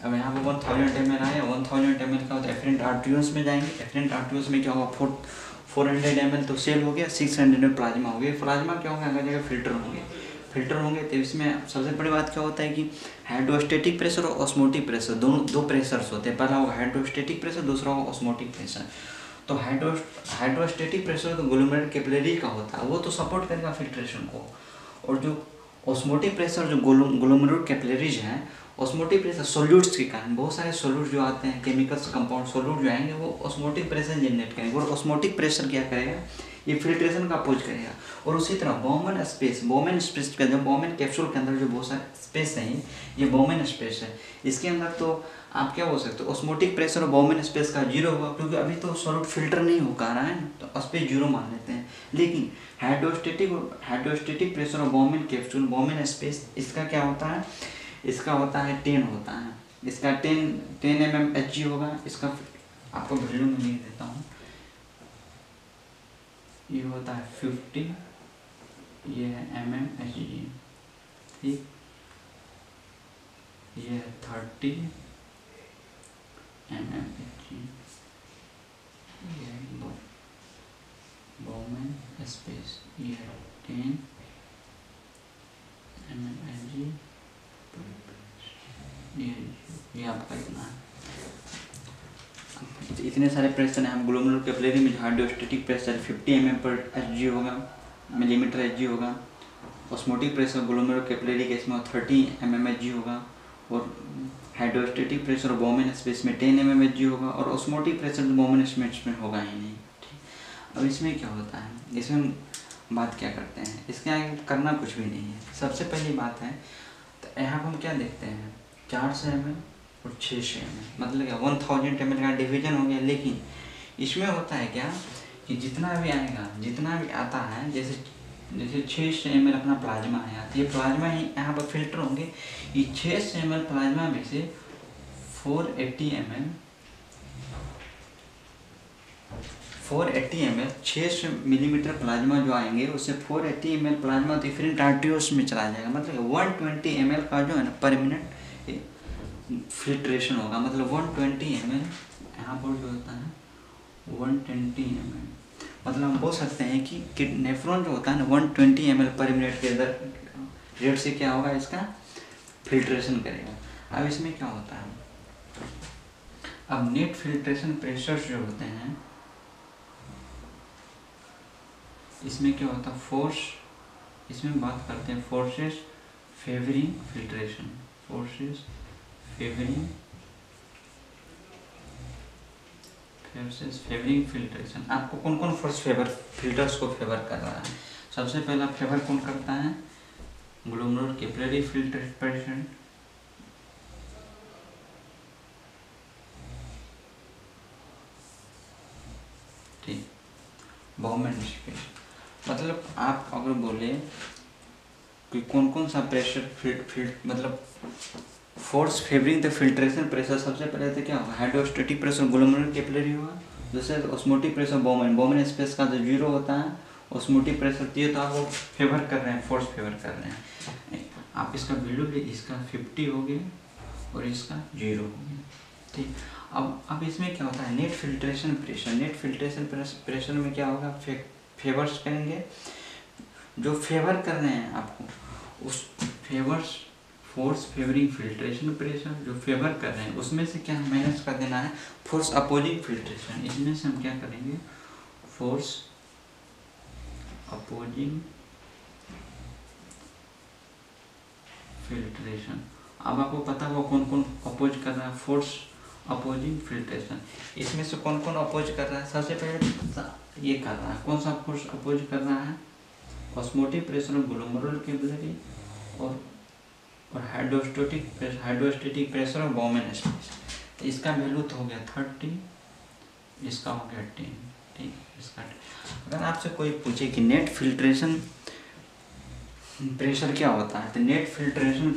अब यहाँ पर 1000 ml आया, 1000 ml का होता है एफरेंट आर्ट्रियोस में जाएंगे। एफरेंट आर्ट्रियोस में क्या होगा, 400 ml तो सेल हो गया, 600 ml प्लाज्मा हो गया। प्लाज्मा क्या होगा, अगर जगह फिल्टर होंगे, फिल्टर होंगे तो इसमें सबसे बड़ी बात क्या होता है कि हाइड्रोस्टेटिक प्रेशर और ऑस्मोटिक प्रेशर, दोनों दो प्रेशर्स होते हैं। पहला होगा हाइड्रोस्टेटिक प्रेशर, दूसरा होगा ऑस्मोटिक प्रेशर। तो हाइड्रोस्टेटिक प्रेशर तो ग्लोमेरुलर कैपिलरी का होता है, वो तो सपोर्ट करेगा फिल्ट्रेशन को। और जो ऑस्मोटिक प्रेशर जो ग्लोमेरुलर कैपिलरीज हैं, ऑस्मोटिक प्रेशर सोल्यूट्स के कारण, बहुत सारे सोल्यूट जो आते हैं, केमिकल्स कंपाउंड सोल्यूट जो आएंगे वो ऑस्मोटिक प्रेशर जनरेट करेंगे। और ऑस्मोटिक प्रेशर क्या करेगा, ये फिल्ट्रेशन का अपोज करेगा। और उसी तरह बोमेन स्पेस का, जब बोमेन कैप्सूल के अंदर जो बहुत सारे स्पेस है, ये बोमेन स्पेस है, इसके अंदर तो आप क्या बोल सकते हो, ऑस्मोटिक प्रेशर और बोमेन स्पेस का 0 होगा, क्योंकि अभी तो सॉल्यूट फिल्टर नहीं हो पा रहा है, तो स्पेस 0 मान लेते हैं। लेकिन हाइड्रोस्टेटिक प्रेशर और बोमेन कैप्सूल, बोमेन स्पेस, इसका क्या होता है, इसका होता है 10 होता है, इसका 10 mmHg होगा। इसका आपको वैल्यू में लिख देता हूँ, ये होता है 50, ये है mmHg, ठीक, ये है 30 mmHg, ये है बोमेन स्पेस, ये है 10 mmHg, ये आपका इतना है। इतने सारे प्रेशर हैं। हम ग्लोमेरुलर कैपिलरी में हाइड्रोस्टेटिक प्रेशर 50 mmHg होगा, मिलीमीटर Hg होगा। Osmotic pressure glomerular capillary case में 30 mmHg होगा। और हाइड्रोस्टेटिक प्रेशर बोमेन स्पेस में 10 mmHg होगा। और ऑस्मोटिक प्रेशर बोमेन स्पेस में होगा ही नहीं, ठीक। अब इसमें क्या होता है, इसमें बात क्या करते हैं, इसके आगे करना कुछ भी नहीं है। सबसे पहली बात है, तो यहाँ पर हम क्या देखते हैं, 400 ml और 600 ml, मतलब क्या 1000 ml का डिवीजन हो गया। लेकिन इसमें होता है क्या कि जितना भी आएगा, जितना भी आता है, जैसे 600 ml अपना प्लाज्मा है, तो ये प्लाज्मा ही यहाँ पर फिल्टर होंगे। ये 600 ml प्लाज्मा में से 480 ml 600 मिलीमीटर प्लाज्मा जो आएंगे, उससे 480 ml प्लाज्मा डिफरेंट आर्टरियोस में चला जाएगा। मतलब 120 ml का जो है ना पर मिनट फिल्ट्रेशन होगा। मतलब 120 ml यहाँ पर जो होता है 120 ml, मतलब हम बोल सकते हैं कि नेफ्रॉन जो होता है ना 120 ml पर मिनट के रेट से क्या होगा, इसका फिल्ट्रेशन करेगा। अब इसमें क्या होता है, अब नेट फिल्ट्रेशन प्रेशर जो होते हैं, इसमें क्या होता है, फोर्स, इसमें बात करते हैं forces favouring filtration, forces favouring filtration. आपको कौन कौन फोर्स फिल्टर्स को फेवर कर रहा है, सबसे पहला फेवर कौन करता है, ग्लोमेरुलर कैपिलरी फिल्ट्रेशन, ठीक, बोमेन स्पेस। मतलब आप अगर बोले कि कौन कौन सा प्रेशर मतलब force favouring the filtration pressure, सबसे पहले तो क्या होगा, हाइड्रोस्टेटिक प्रेशर ग्लोमेरुलर कैपिलरी होगा। दूसरे ऑस्मोटिक प्रेशर बोमेन स्पेस का जो 0 होता है, ऑस्मोटिक प्रेशर दिए तो आप वो फेवर कर रहे हैं, फोर्स फेवर कर रहे हैं। आप इसका वैल्यू भी, इसका 50 हो गया और इसका 0 हो गया, ठीक। अब इसमें क्या होता है, नेट फिल्ट्रेशन प्रेशर में क्या होगा, फेवर्स करेंगे, जो फेवर कर रहे हैं आपको, उस favours force favouring filtration pressure जो फेवर कर रहे हैं, उसमें से क्या माइनस कर देना है, फोर्स अपोजिंग फिल्ट्रेशन। इसमें से हम क्या करेंगे, फोर्स अपोजिंग फिल्ट्रेशन। अब आपको पता होगा कौन कौन अपोज कर रहा है, फोर्स अपोजिंग फिल्ट्रेशन। इसमें से कौन कौन अपोज कर रहा है, सबसे पहले ये कर रहा है, कौन सा फोर्स अपोज कर रहा है, ऑस्मोटिक प्रेशर ग्लोमेरुलर कैपिलरी और हाइड्रोस्टेटिक प्रेशर और बोमेन स्पेस। तो इसका वैल्यू तो हो गया 30, इसका हो गया 10, ठीक। इसका अगर आपसे कोई पूछे कि नेट फिल्ट्रेशन प्रेशर क्या होता है, तो नेट फिल्ट्रेशन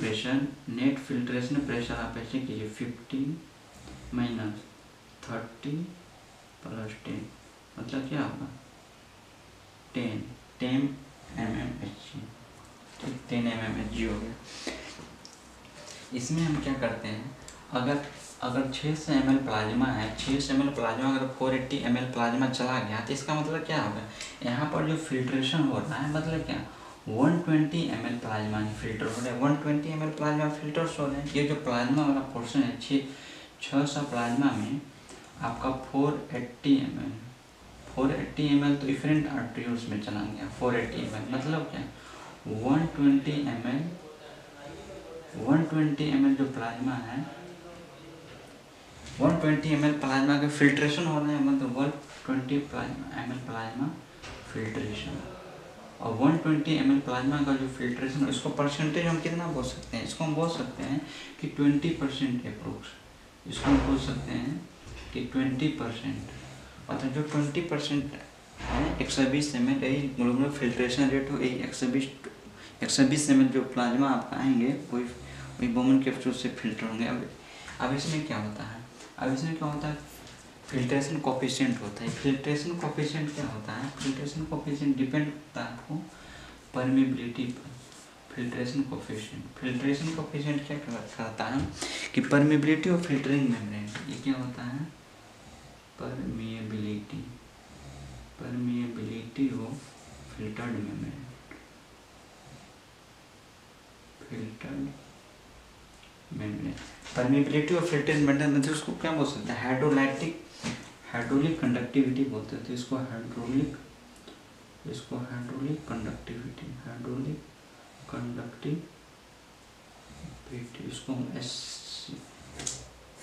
प्रेशर आप ऐसे कीजिए 50 माइनस 30 प्लस 10, मतलब क्या होगा 10 mmHg, ठीक, 10 mmHg हो गया। इसमें हम क्या करते हैं, अगर अगर 600 ml प्लाज्मा है, 600 ml प्लाज्मा अगर 480 ml प्लाज्मा चला गया तो इसका मतलब क्या होगा, यहाँ पर जो फिल्ट्रेशन हो रहा है मतलब क्या 120 ml प्लाज्मा फिल्टर हो रहा है, 120 ml प्लाज्मा फिल्टर्स हो रहे हैं। ये जो प्लाज्मा वाला पोर्शन है 600 प्लाज्मा में आपका 480 ml तो डिफरेंट आर्टरियोल्स में चला गया। 480 ml मतलब क्या 120 ml जो प्लाज्मा है 120 ml प्लाज्मा का फिल्ट्रेशन हो रहा है, मतलब 120 ml प्लाज्मा फिल्ट्रेशन। और 120 ml प्लाज्मा का जो फिल्ट्रेशन, इसको परसेंटेज हम कितना बोल सकते हैं, इसको हम बोल सकते हैं कि 20% अप्रोक्स, इसको हम बोल सकते हैं कि 20%, मतलब जो 20% है 120 ml यही ग्लोबुलर फिल्ट्रेशन रेट हो, यही 120 ml जो प्लाज्मा आपका आएंगे वही बोमन कैप्सूल से फिल्टर होंगे। अब इसमें क्या होता है, फिल्ट्रेशन कोफिशिएंट होता है। फिल्ट्रेशन कोफिशिएंट क्या होता है, फिल्ट्रेशन कोफिशिएंट डिपेंड करता है आपको परमेबिलिटी पर। फिल्ट्रेशन कोफिशिएंट क्या करता है कि परमेबिलिटी और फिल्टरिंग मेम्ब्रेन, ये क्या होता है permeability of filtered membrane, permeability और फिल्टर्ड मेम्ब्रेन मतलब उसको क्या बोल सकते हैं, हाइड्रोलिक कंडक्टिविटी बोलते हैं। तो इसको हाइड्रोलिक कंडक्टिविटी इसको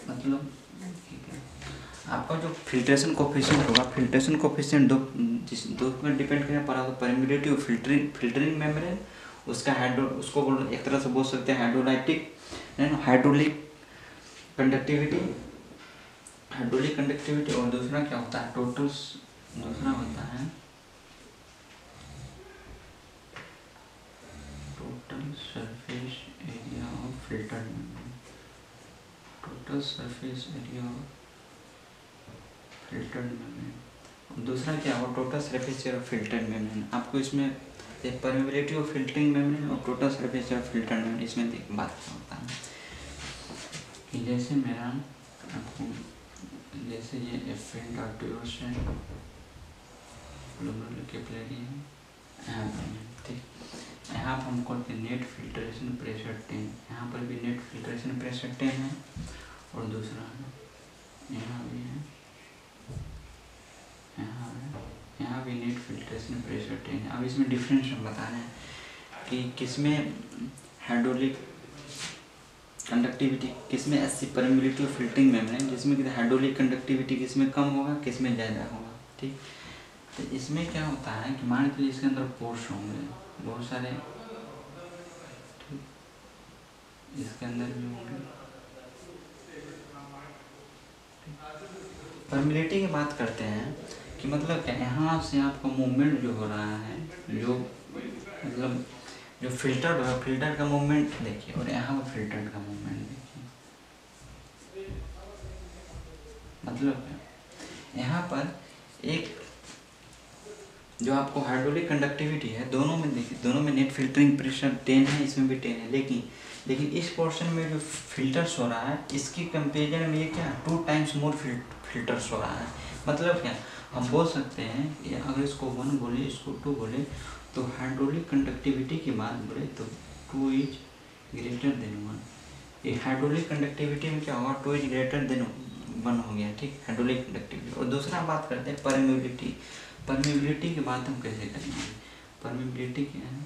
मतलब आपका जो फिल्ट्रेशन कोफिशिएंट होगा, फिल्ट्रेशन कोफिशिएंट दो में डिपेंड करें पर परमेबिलिटी और फिल्टरिंग मेम्ब्रेन, उसको एक तरह से बोल सकते हैं हाइड्रोलिक कंडक्टिविटी, और दूसरा क्या होता है दूसरा होता है total surface area of filtered membrane, और दूसरा क्या होगा total surface area of filtered membrane. आपको इसमें परमेबिलिटी ऑफ फिल्टरिंग मेम्ब्रेन और total surface area of filtered membrane, इसमें बात होता है कि जैसे मेरा आपको जैसे ये एफरेंट आर्टरियोल्स है, ग्लोमेरुलर कैपिलरी है, ठीक, यहाँ पर हमको नेट फिल्ट्रेशन प्रेशर 10, यहाँ पर भी नेट फिल्ट्रेशन प्रेशर 10 है, और दूसरा यहाँ भी है, यहाँ भी नेट फिल्ट्रेशन प्रेशर 10 है। अब इसमें डिफरेंस हम बता रहे हैं कि किसमें हाइड्रोलिक कंडक्टिविटी, किसमें 80 परमेबिलिटी और फिल्टरिंग मेम्ब्रेन, जिसमें हाइड्रोलिक कंडक्टिविटी किसमें कम होगा किसमें ज़्यादा होगा, ठीक। तो इसमें क्या होता है कि मान लीजिए इसके अंदर पोर्स होंगे बहुत सारे, ठीक, इसके अंदर भी होंगे। परमेबिलिटी की बात करते हैं कि मतलब क्या यहाँ से आपका मूवमेंट जो हो रहा है, जो मतलब जो फिल्टर का मूवमेंट देखिए, और यहाँ पर फिल्टर का मूवमेंट देखिए, मतलब यहाँ पर एक जो आपको हाइड्रोलिक कंडक्टिविटी है दोनों में देखिए, दोनों में नेट फिल्टरिंग प्रेशर 10 है, इसमें भी 10 है, लेकिन इस पोर्शन में जो फिल्टर्स हो रहा है इसकी कंपेरिजन में ये क्या 2 टाइम्स मोर फिल्टर्स हो रहा है। मतलब क्या हम बोल सकते हैं कि अगर इसको 1 बोले इसको 2 बोले तो हाइड्रोलिक कंडक्टिविटी की बात बोले तो 2 इज ग्रेटर देन 1। ये हाइड्रोलिक कंडक्टिविटी में क्या होगा 2 इज ग्रेटर देन 1 हो गया, ठीक, हाइड्रोलिक कंडक्टिविटी। और दूसरा बात करते हैं परमेबिलिटी की बात हम कैसे करेंगे, परमेबिलिटी क्या है,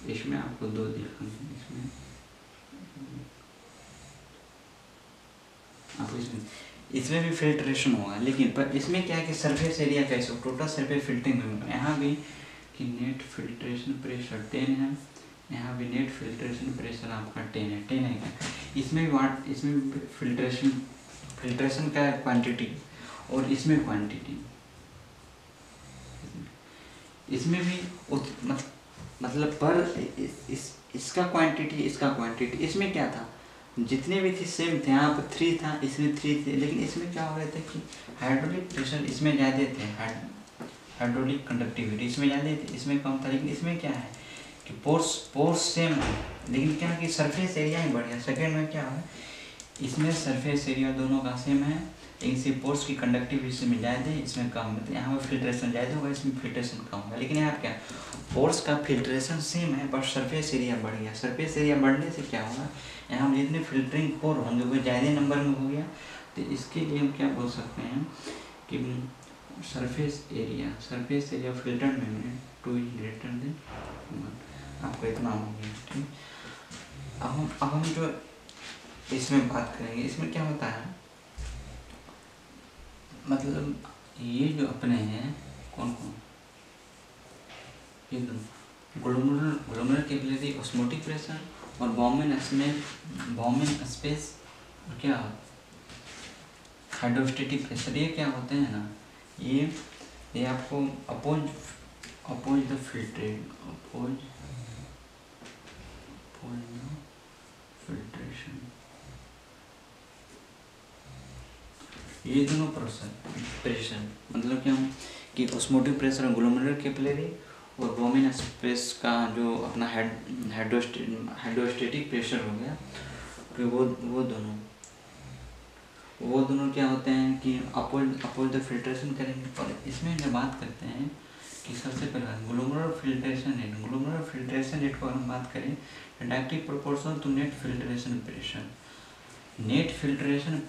इसमें आपको 2 दिखाएंगे, इसमें आपको इसमें भी फिल्ट्रेशन होगा, लेकिन पर इसमें क्या है कि सरफेस एरिया कैसे हो, टोटल सरफेस फिल्टरिंग में यहाँ भी कि नेट फिल्ट्रेशन प्रेशर 10 है, यहाँ भी नेट फिल्ट्रेशन प्रेशर आपका 10 है क्या, इसमें फिल्ट्रेशन का क्वांटिटी और इसमें क्वांटिटी, इसमें भी मतलब पर इसका क्वांटिटी इसमें क्या था जितने भी थे सेम थे, यहाँ पर 3 था, इसमें 3 थे, लेकिन इसमें क्या हो रहे थे कि हाइड्रोलिक प्रेशर इसमें ज़्यादा थे, हाइड्रोलिक कंडक्टिविटी इसमें ज़्यादा थी, इसमें कम था। लेकिन इसमें क्या है कि पोर्स सेम है, लेकिन क्या कि सरफेस एरिया ही बढ़ गया। सेकेंड में क्या है, इसमें सरफेस एरिया दोनों का सेम है, लेकिन इसी पोर्स की कंडक्टिविटी इसमें ज़्यादा है, इसमें कम है। तो यहाँ पर फिल्ट्रेशन ज़्यादा होगा, इसमें फिल्ट्रेशन कम होगा। लेकिन यहाँ क्या पोर्स का फिल्ट्रेशन सेम है, बस सरफेस एरिया बढ़ गया। सरफेस एरिया बढ़ने से क्या होगा, यहाँ पर जितने फिल्टरिंग पोर होंगे वो ज़्यादा नंबर में हो गया। तो इसके लिए हम क्या बोल सकते हैं कि surface area filtered membrane 2 is greater than 1, आपको इतना हो गया। ठीक, अब हम जो इसमें बात करेंगे, इसमें क्या होता है, मतलब ये जो अपने हैं कौन कौन, ये ग्लोमेरुलर कैपिलरी ऑस्मोटिक प्रेशर और बॉम्बेन स्पेस और क्या हाइड्रोस्टेटिक प्रेशर, ये क्या होते हैं ना, ये आपको अपोज द फिल्ट्रेशन, ये दोनों प्रेशर मतलब क्या कि ऑस्मोटिक प्रेशर ग्लोमेरुलर कैपिलरी और बॉम्बेन स्पेस का जो अपना हाइड्रोस्टेटिक प्रेशर हो गया, कि वो दोनों क्या होते हैं कि अपोज द फिल्ट्रेशन करेंगे। और इसमें जब बात करते हैं कि सबसे पहले ग्लोमेरुलर फिल्ट्रेशन रेट को हम बात करें, directly proportional to net filtration pressure. Net filtration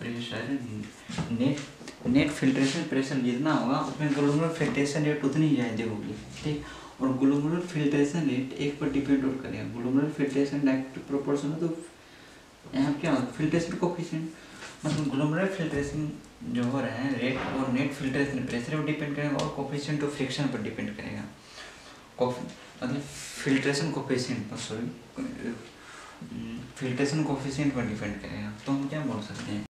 pressure जितना होगा उसमें ग्लोमेरुलर फिल्ट्रेशन रेट उतनी ही ज़्यादा होगी। ठीक, और ग्लोमेरुलर फिल्ट्रेशन रेट एक पर डिपेंड और करेगा। ग्लोमेरुलर फिल्ट्रेशन डायरेक्ट प्रोपोर्शनल, तो यहाँ क्या होगा फिल्ट्रेशन कोफिशिएंट, मतलब ग्लोमेरुलर फिल्ट्रेशन जो हो रहा है रेट और नेट फिल्ट्रेशन प्रेशर पर डिपेंड करेगा, और कोफिशिएंट ऑफ फ्रिक्शन पर डिपेंड करेगा। मतलब फिल्ट्रेशन कोफिशिएंट पर, फिल्ट्रेशन कोफिशिएंट पर डिपेंड करेगा। तो हम क्या बोल सकते हैं